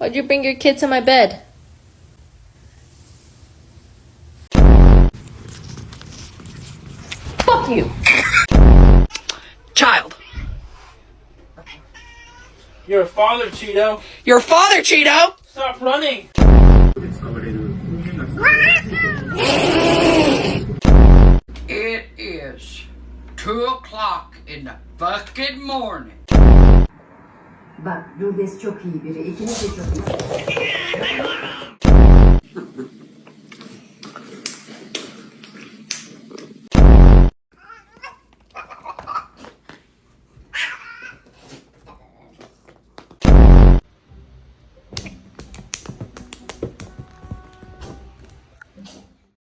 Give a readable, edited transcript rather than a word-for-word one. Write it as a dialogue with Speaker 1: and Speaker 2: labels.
Speaker 1: Why'd you bring your kids in my bed? Fuck you!
Speaker 2: Child.
Speaker 3: You're a father, Cheeto.
Speaker 2: Your father, Cheeto!
Speaker 3: Stop running.
Speaker 2: It is 2 o'clock in the fucking morning.
Speaker 4: Bak, Lourdes çok iyi biri. İkiniz de çok iyi.